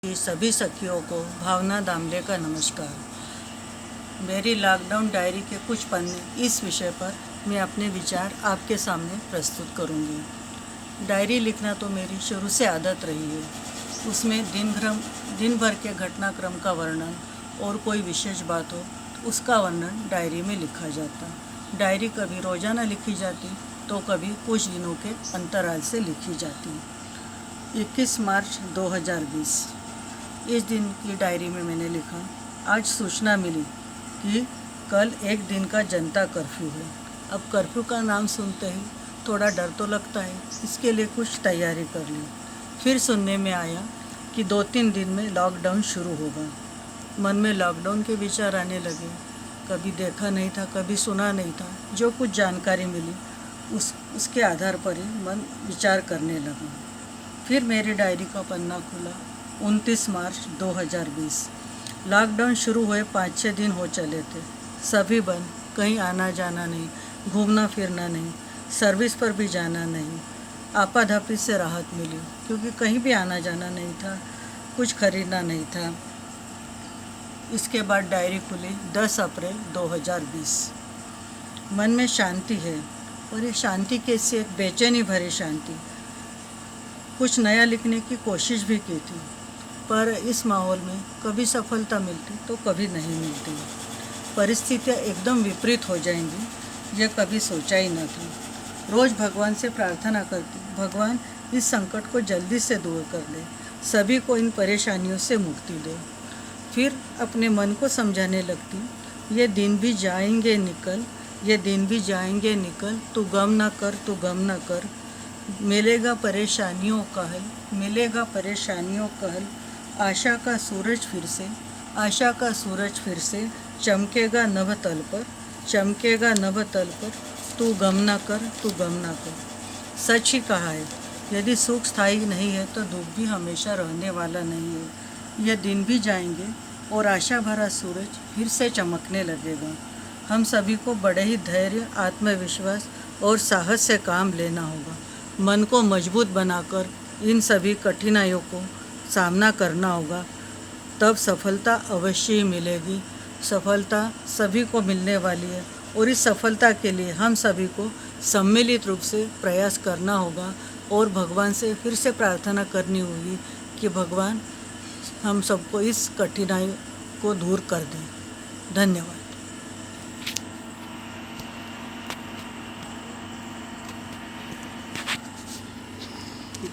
की सभी सखियों को भावना दामले का नमस्कार। मेरी लॉकडाउन डायरी के कुछ पन्ने इस विषय पर मैं अपने विचार आपके सामने प्रस्तुत करूंगी। डायरी लिखना तो मेरी शुरू से आदत रही है। उसमें दिन भर के घटनाक्रम का वर्णन और कोई विशेष बात हो उसका वर्णन डायरी में लिखा जाता। डायरी कभी रोज़ाना लिखी जाती तो कभी कुछ दिनों के अंतराल से लिखी जाती। 21 मार्च 2020 इस दिन की डायरी में मैंने लिखा, आज सूचना मिली कि कल एक दिन का जनता कर्फ्यू है। अब कर्फ्यू का नाम सुनते ही थोड़ा डर तो लगता है, इसके लिए कुछ तैयारी कर ली। फिर सुनने में आया कि 2-3 दिन में लॉकडाउन शुरू होगा। मन में लॉकडाउन के विचार आने लगे। कभी देखा नहीं था, कभी सुना नहीं था। जो कुछ जानकारी मिली उसके आधार पर ही मन विचार करने लगा। फिर मेरी डायरी का पन्ना खुला। 29 मार्च 2020 लॉकडाउन शुरू हुए 5-6 दिन हो चले थे। सभी बंद, कहीं आना जाना नहीं, घूमना फिरना नहीं, सर्विस पर भी जाना नहीं। आपाधापी से राहत मिली क्योंकि कहीं भी आना जाना नहीं था, कुछ खरीदना नहीं था। इसके बाद डायरी खुली 10 अप्रैल 2020। मन में शांति है और ये शांति कैसी, एक बेचैनी भरी शांति। कुछ नया लिखने की कोशिश भी की थी, पर इस माहौल में कभी सफलता मिलती तो कभी नहीं मिलती। परिस्थितियाँ एकदम विपरीत हो जाएंगी, यह कभी सोचा ही न था। रोज़ भगवान से प्रार्थना करती, भगवान इस संकट को जल्दी से दूर कर दे, सभी को इन परेशानियों से मुक्ति दे। फिर अपने मन को समझाने लगती, ये दिन भी जाएंगे निकल, ये दिन भी जाएंगे निकल, तू गम ना कर, तू गम ना कर। मिलेगा परेशानियों का हल, मिलेगा परेशानियों का हल। आशा का सूरज फिर से, आशा का सूरज फिर से चमकेगा नभ तल पर, चमकेगा नभ तल पर। तू गम ना कर, तू गम ना कर। सच ही कहा है, यदि सुख स्थायी नहीं है तो दुख भी हमेशा रहने वाला नहीं है। यह दिन भी जाएंगे और आशा भरा सूरज फिर से चमकने लगेगा। हम सभी को बड़े ही धैर्य, आत्मविश्वास और साहस से काम लेना होगा। मन को मजबूत बनाकर इन सभी कठिनाइयों को सामना करना होगा, तब सफलता अवश्य ही मिलेगी। सफलता सभी को मिलने वाली है और इस सफलता के लिए हम सभी को सम्मिलित रूप से प्रयास करना होगा और भगवान से फिर से प्रार्थना करनी होगी कि भगवान हम सबको इस कठिनाई को दूर कर दें। धन्यवाद।